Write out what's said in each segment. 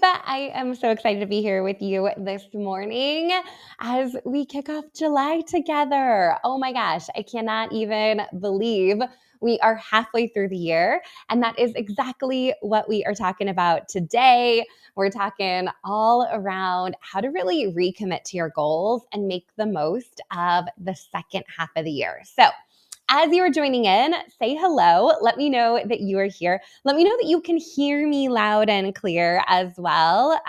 I am so excited to be here with you this morning as we kick off July together. Oh my gosh, I cannot even believe we are halfway through the year, and that is exactly what we are talking about today. We're talking all around how to really recommit to your goals and make the most of the second half of the year. So, as you are joining in, say hello. Let me know that you are here. Let me know that you can hear me loud and clear as well.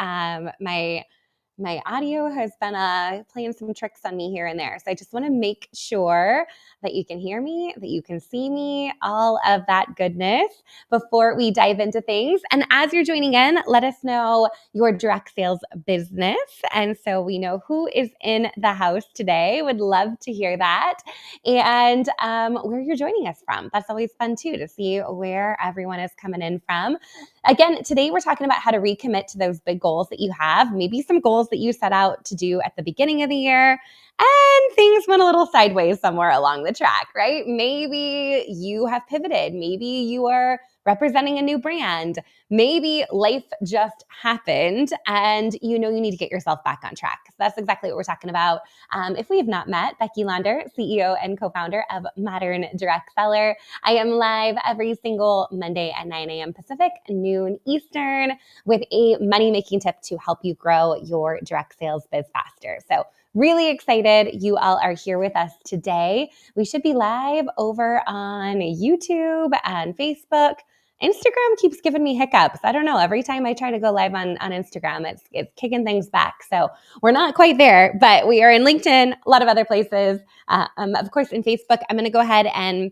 My audio has been playing some tricks on me here and there. So I just want to make sure that you can hear me, that you can see me, all of that goodness before we dive into things. And as you're joining in, let us know your direct sales business. And so we know who is in the house today. Would love to hear that. And where you're joining us from. That's always fun too, to see where everyone is coming in from. Again, today we're talking about how to recommit to those big goals that you have, maybe some goals that you set out to do at the beginning of the year, and things went a little sideways somewhere along the track, right? Maybe you have pivoted. Maybe you are representing a new brand. Maybe life just happened and you know you need to get yourself back on track. So that's exactly what we're talking about. If we have not met, Becky Launder, CEO and co-founder of Modern Direct Seller. I am live every single Monday at 9 a.m. Pacific, noon Eastern, with a money-making tip to help you grow your direct sales biz faster. So really excited you all are here with us today. We should be live over on YouTube and Facebook. Instagram keeps giving me hiccups. I don't know. Every time I try to go live on Instagram, it's kicking things back. So we're not quite there, but we are in LinkedIn, a lot of other places. Of course, in Facebook, I'm going to go ahead and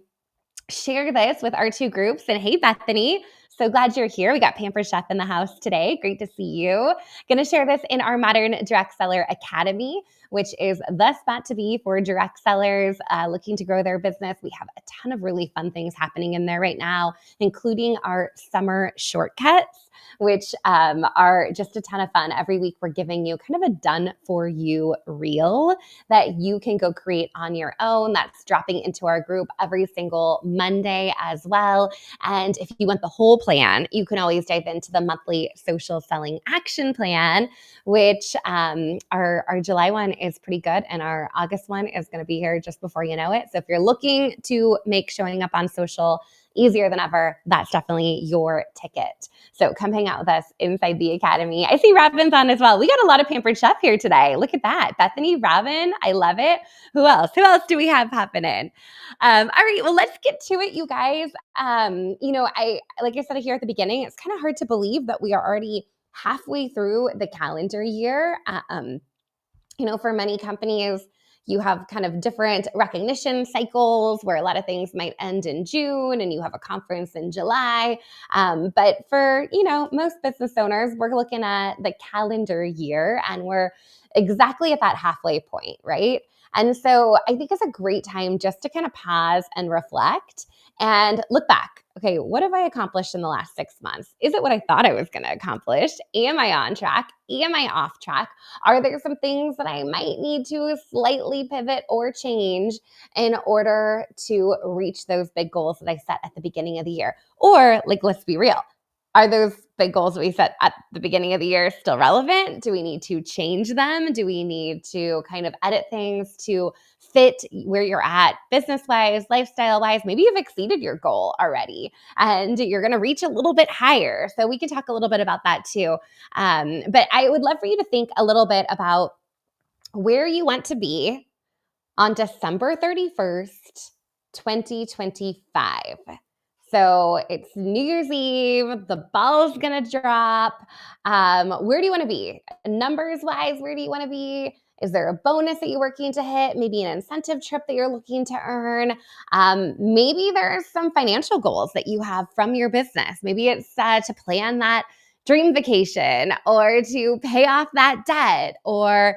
share this with our two groups. And hey, Bethany, so glad you're here. We got Pampered Chef in the house today. Great to see you. Going to share this in our Modern Direct Seller Academy, which is the spot to be for direct sellers looking to grow their business. We have a ton of really fun things happening in there right now, including our summer shortcuts, which are just a ton of fun. Every week, we're giving you kind of a done-for-you reel that you can go create on your own. That's dropping into our group every single Monday as well. And if you want the whole plan, you can always dive into the monthly social selling action plan, which our July one is pretty good. And our August one is going to be here just before you know it. So if you're looking to make showing up on social easier than ever, that's definitely your ticket. So come hang out with us inside the Academy. I see Robin's on as well. We got a lot of Pampered Chef here today. Look at that. Bethany, Robin, I love it. Who else? Who else do we have happening? All right, well, let's get to it, you guys. Like I said here at the beginning, it's kind of hard to believe that we are already halfway through the calendar year. For many companies, you have kind of different recognition cycles where a lot of things might end in June and you have a conference in July. But for, most business owners, we're looking at the calendar year and we're exactly at that halfway point, right? And so I think it's a great time just to kind of pause and reflect and look back. Okay, what have I accomplished in the last 6 months? Is it what I thought I was going to accomplish? Am I on track? Am I off track? Are there some things that I might need to slightly pivot or change in order to reach those big goals that I set at the beginning of the year? Or, let's be real. Are those big goals that we set at the beginning of the year still relevant? Do we need to change them? Do we need to kind of edit things to fit where you're at business-wise, lifestyle-wise? Maybe you've exceeded your goal already and you're going to reach a little bit higher. So we can talk a little bit about that too. But I would love for you to think a little bit about where you want to be on December 31st, 2025. So it's New Year's Eve, the ball's gonna drop. Where do you wanna be? Numbers wise, where do you wanna be? Is there a bonus that you're working to hit? Maybe an incentive trip that you're looking to earn? Maybe there's some financial goals that you have from your business. Maybe it's to plan that dream vacation or to pay off that debt, or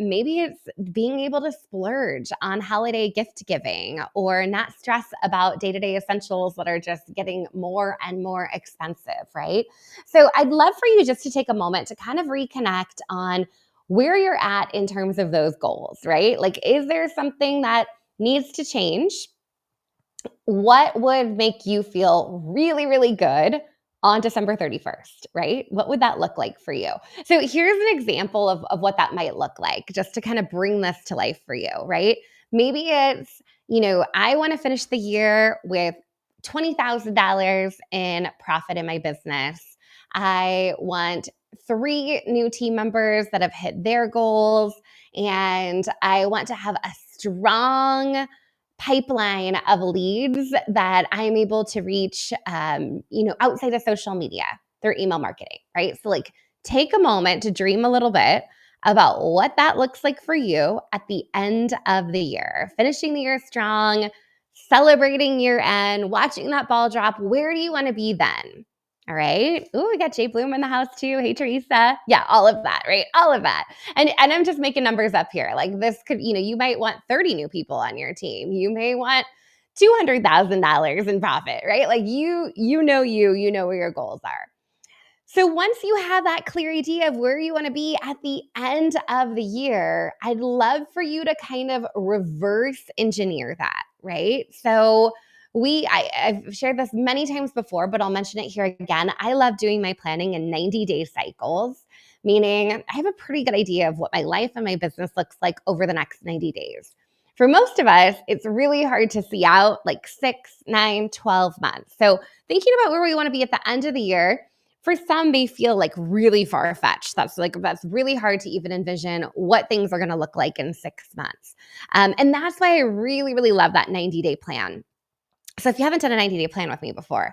maybe it's being able to splurge on holiday gift giving or not stress about day-to-day essentials that are just getting more and more expensive, right? So I'd love for you just to take a moment to kind of reconnect on where you're at in terms of those goals, right? Is there something that needs to change? What would make you feel really, really good on December 31st, right? What would that look like for you? So here's an example of what that might look like, just to kind of bring this to life for you, right? Maybe it's, I want to finish the year with $20,000 in profit in my business. I want 3 new team members that have hit their goals, and I want to have a strong pipeline of leads that I'm able to reach, outside of social media through email marketing, right? So, like, take a moment to dream a little bit about what that looks like for you at the end of the year, finishing the year strong, celebrating year end, watching that ball drop. Where do you want to be then? All right. Ooh, we got Jay Bloom in the house too. Hey, Teresa. Yeah, all of that, right? All of that. And I'm just making numbers up here. Like, this could, you might want 30 new people on your team. You may want $200,000 in profit, right? Like, you know where your goals are. So once you have that clear idea of where you want to be at the end of the year, I'd love for you to kind of reverse engineer that, right? So I've shared this many times before, but I'll mention it here again. I love doing my planning in 90-day cycles, meaning I have a pretty good idea of what my life and my business looks like over the next 90 days. For most of us, it's really hard to see out like 6, 9, 12 months. So thinking about where we want to be at the end of the year, for some may feel like really far-fetched. That's really hard to even envision what things are going to look like in 6 months. And that's why I really, really love that 90-day plan. So if you haven't done a 90-day plan with me before,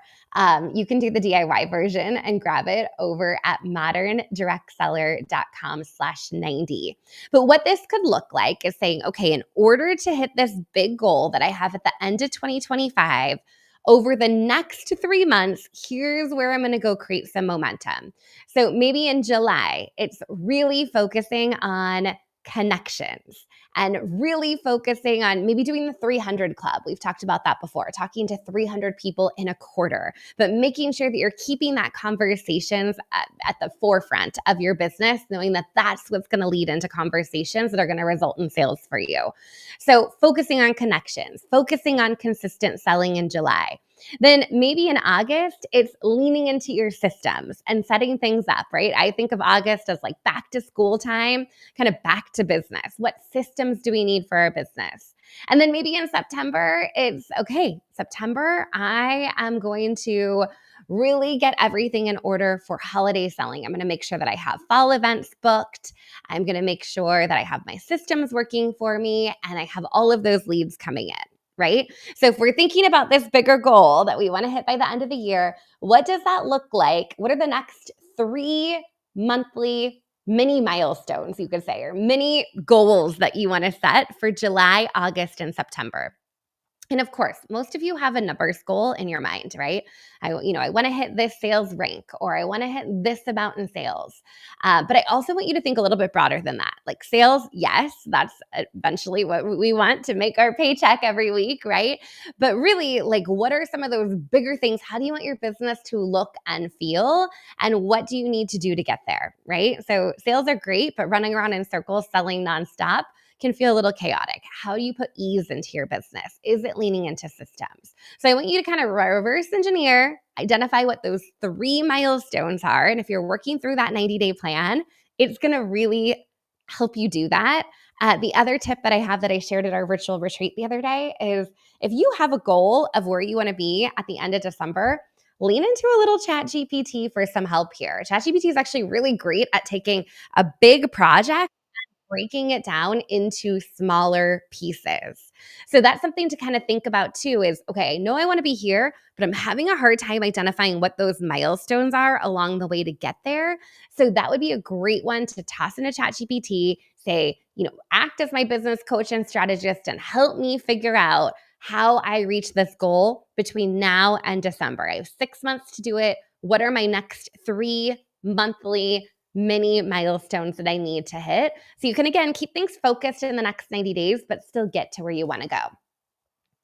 you can do the DIY version and grab it over at moderndirectseller.com/90. But what this could look like is saying, okay, in order to hit this big goal that I have at the end of 2025, over the next 3 months, here's where I'm going to go create some momentum. So maybe in July, it's really focusing on connections and really focusing on maybe doing the 300 club. We've talked about that before, talking to 300 people in a quarter, but making sure that you're keeping that conversations at the forefront of your business, knowing that that's what's going to lead into conversations that are going to result in sales for you. So focusing on connections, focusing on consistent selling in July. Then maybe in August, it's leaning into your systems and setting things up, right? I think of August as like back to school time, kind of back to business. What systems do we need for our business? And then maybe in September, it's okay, September, I am going to really get everything in order for holiday selling. I'm going to make sure that I have fall events booked. I'm going to make sure that I have my systems working for me and I have all of those leads coming in. Right? So if we're thinking about this bigger goal that we want to hit by the end of the year, what does that look like? What are the next 3 monthly mini milestones, you could say, or mini goals that you want to set for July, August, and September? And of course, most of you have a numbers goal in your mind, right? I want to hit this sales rank, or I want to hit this amount in sales. But I also want you to think a little bit broader than that. Like sales, yes, that's eventually what we want to make our paycheck every week, right? But really, like, what are some of those bigger things? How do you want your business to look and feel? And what do you need to do to get there, right? So sales are great, but running around in circles, selling nonstop can feel a little chaotic. How do you put ease into your business? Is it leaning into systems? So I want you to kind of reverse engineer, identify what those 3 milestones are. And if you're working through that 90-day plan, it's going to really help you do that. The other tip that I have that I shared at our virtual retreat the other day is if you have a goal of where you want to be at the end of December, lean into a little ChatGPT for some help here. ChatGPT is actually really great at taking a big project, breaking it down into smaller pieces. So that's something to kind of think about too is, okay, I know I want to be here, but I'm having a hard time identifying what those milestones are along the way to get there. So that would be a great one to toss into ChatGPT, say, act as my business coach and strategist and help me figure out how I reach this goal between now and December. I have 6 months to do it. What are my next 3 monthly mini milestones that I need to hit? So you can, again, keep things focused in the next 90 days, but still get to where you want to go.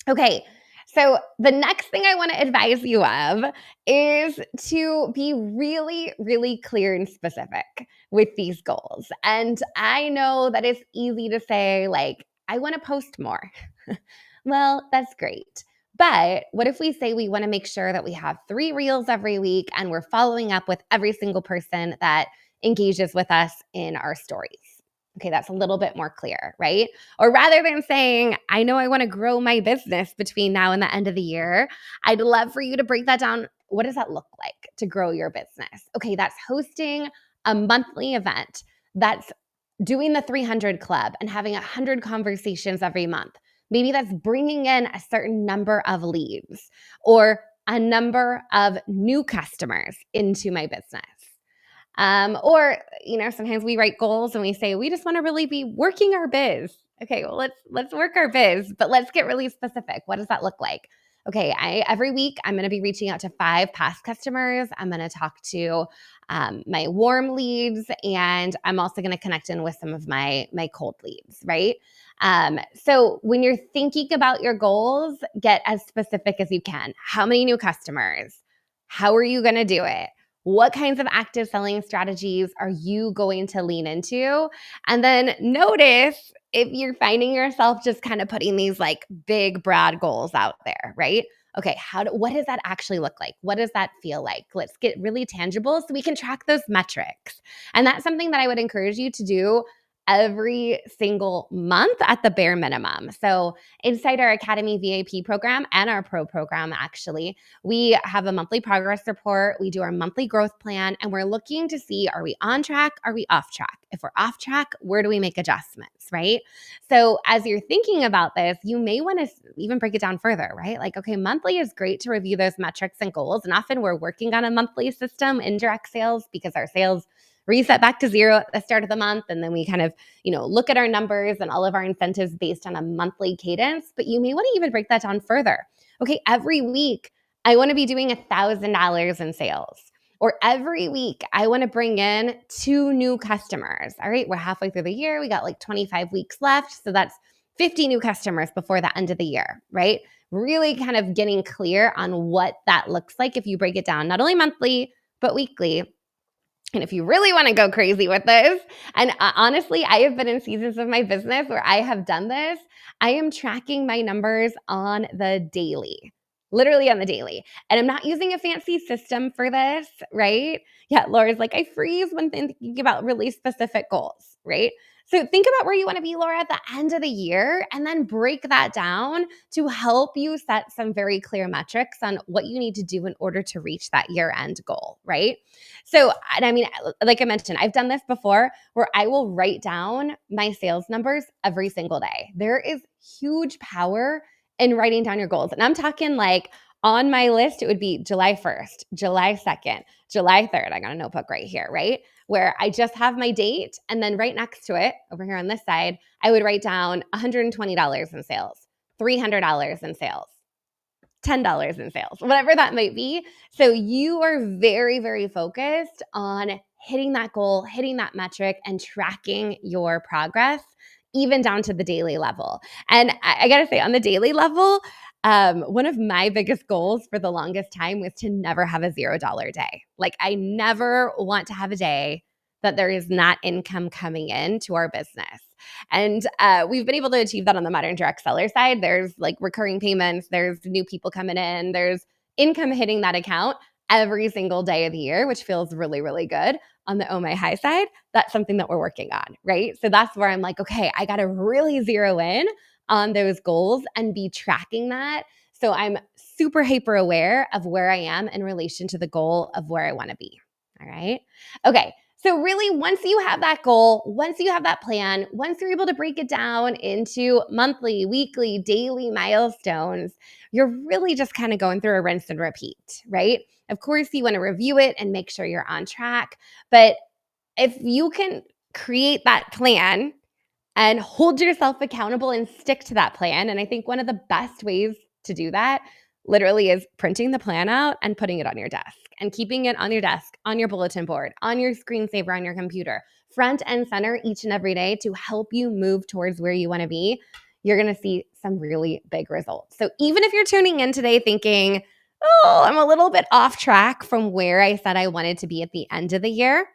Okay, so the next thing I want to advise you of is to be really, really clear and specific with these goals. And I know that it's easy to say, like, I want to post more. Well, that's great. But what if we say we want to make sure that we have 3 reels every week and we're following up with every single person that engages with us in our stories? Okay, that's a little bit more clear, right? Or rather than saying, I know I want to grow my business between now and the end of the year, I'd love for you to break that down. What does that look like to grow your business? Okay, that's hosting a monthly event. That's doing the 300 club and having 100 conversations every month. Maybe that's bringing in a certain number of leads or a number of new customers into my business. Or, sometimes we write goals and we say, we just want to really be working our biz. Okay, well, let's work our biz, but let's get really specific. What does that look like? Okay, every week I'm going to be reaching out to 5 past customers. I'm going to talk to my warm leads, and I'm also going to connect in with some of my cold leads, right? So when you're thinking about your goals, get as specific as you can. How many new customers? How are you going to do it? What kinds of active selling strategies are you going to lean into? And then notice if you're finding yourself just kind of putting these like big, broad goals out there, right? Okay, what does that actually look like? What does that feel like? Let's get really tangible so we can track those metrics. And that's something that I would encourage you to do every single month at the bare minimum. So inside our Academy VIP program and our Pro program, actually, we have a monthly progress report. We do our monthly growth plan, and we're looking to see, are we on track? Are we off track? If we're off track, where do we make adjustments, right? So as you're thinking about this, you may want to even break it down further, right? Like, okay, monthly is great to review those metrics and goals. And often we're working on a monthly system in direct sales because our sales reset back to zero at the start of the month. And then we kind of, look at our numbers and all of our incentives based on a monthly cadence. But you may want to even break that down further. Okay, every week, I want to be doing $1,000 in sales. Or every week, I want to bring in 2 new customers. All right, we're halfway through the year. We got like 25 weeks left. So that's 50 new customers before the end of the year, right? Really kind of getting clear on what that looks like if you break it down, not only monthly, but weekly. And if you really want to go crazy with this, and honestly, I have been in seasons of my business where I have done this, I am tracking my numbers on the daily, literally on the daily. And I'm not using a fancy system for this, right? Yeah, Laura's like, I freeze when thinking about really specific goals, right? So think about where you want to be, Laura, at the end of the year, and then break that down to help you set some very clear metrics on what you need to do in order to reach that year-end goal, right? So, and I mean, like I mentioned, I've done this before where I will write down my sales numbers every single day. There is huge power in writing down your goals. And I'm talking like on my list, it would be July 1st, July 2nd, July 3rd. I got a notebook right here, right? Where I just have my date. And then right next to it, over here on this side, I would write down $120 in sales, $300 in sales, $10 in sales, whatever that might be. So you are very, very focused on hitting that goal, hitting that metric, and tracking your progress, even down to the daily level. And I got to say, on the daily level, one of my biggest goals for the longest time was to never have a $0 day. Like, I never want to have a day that there is not income coming in to our business. And we've been able to achieve that on the modern direct seller side. There's like recurring payments, there's new people coming in, there's income hitting that account every single day of the year, which feels really, really good. On the Oh My High side, that's something that we're working on, right? So that's where I'm like, okay, I got to really zero in on those goals and be tracking that. So I'm super hyper aware of where I am in relation to the goal of where I want to be. All right. Okay. So really, once you have that goal, once you have that plan, once you're able to break it down into monthly, weekly, daily milestones, you're really just kind of going through a rinse and repeat, right? Of course, you want to review it and make sure you're on track. But if you can create that plan and hold yourself accountable and stick to that plan, and I think one of the best ways to do that literally is printing the plan out and putting it on your desk and keeping it on your desk, on your bulletin board, on your screensaver on your computer, front and center each and every day to help you move towards where you want to be. You're going to see some really big results. So even if you're tuning in today thinking, oh, I'm a little bit off track from where I said I wanted to be at the end of the year,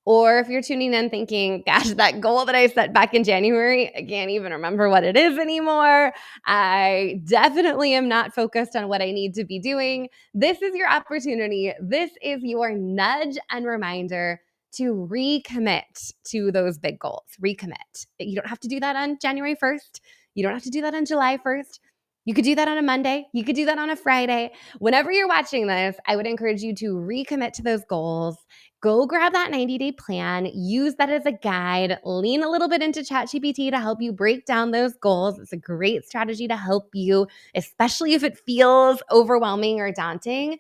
Or if you're tuning in thinking, gosh, that goal that I set back in January, I can't even remember what it is anymore. I definitely am not focused on what I need to be doing. This is your opportunity. This is your nudge and reminder to recommit to those big goals. Recommit. You don't have to do that on January 1st. You don't have to do that on July 1st. You could do that on a Monday. You could do that on a Friday. Whenever you're watching this, I would encourage you to recommit to those goals. Go grab that 90-day plan, use that as a guide, lean a little bit into ChatGPT to help you break down those goals. It's a great strategy to help you, especially if it feels overwhelming or daunting,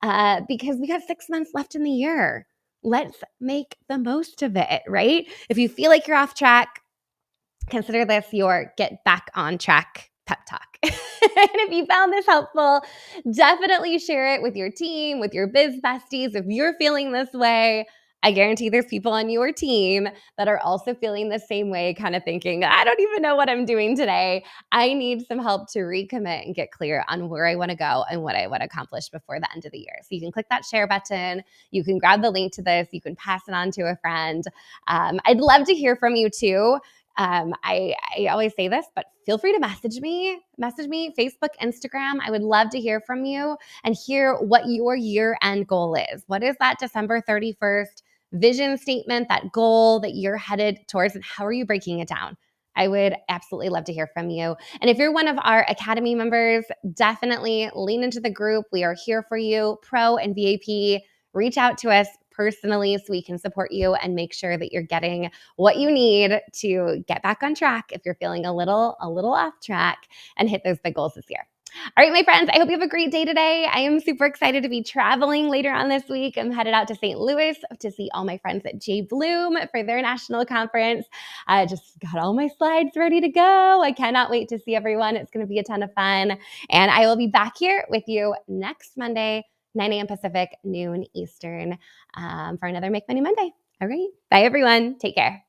because we got 6 months left in the year. Let's make the most of it, right? If you feel like you're off track, consider this your get back on track pep talk. And if you found this helpful, definitely share it with your team, with your biz besties. If you're feeling this way, I guarantee there's people on your team that are also feeling the same way, kind of thinking, I don't even know what I'm doing today. I need some help to recommit and get clear on where I want to go and what I want to accomplish before the end of the year. So you can click that share button. You can grab the link to this. You can pass it on to a friend. I'd love to hear from you too. I always say this, but feel free to message me, Facebook, Instagram. I would love to hear from you and hear what your year-end goal is. What is that December 31st vision statement, that goal that you're headed towards, and how are you breaking it down? I would absolutely love to hear from you. And if you're one of our Academy members, definitely lean into the group. We are here for you, Pro and VIP. Reach out to us personally so we can support you and make sure that you're getting what you need to get back on track if you're feeling a little off track and hit those big goals this year. All right, my friends, I hope you have a great day today. I am super excited to be traveling later on this week. I'm headed out to St. Louis to see all my friends at J Bloom for their national conference. I just got all my slides ready to go. I cannot wait to see everyone. It's going to be a ton of fun. And I will be back here with you next Monday, 9 a.m. Pacific, noon Eastern, for another Make Money Monday. All right. Bye, everyone. Take care.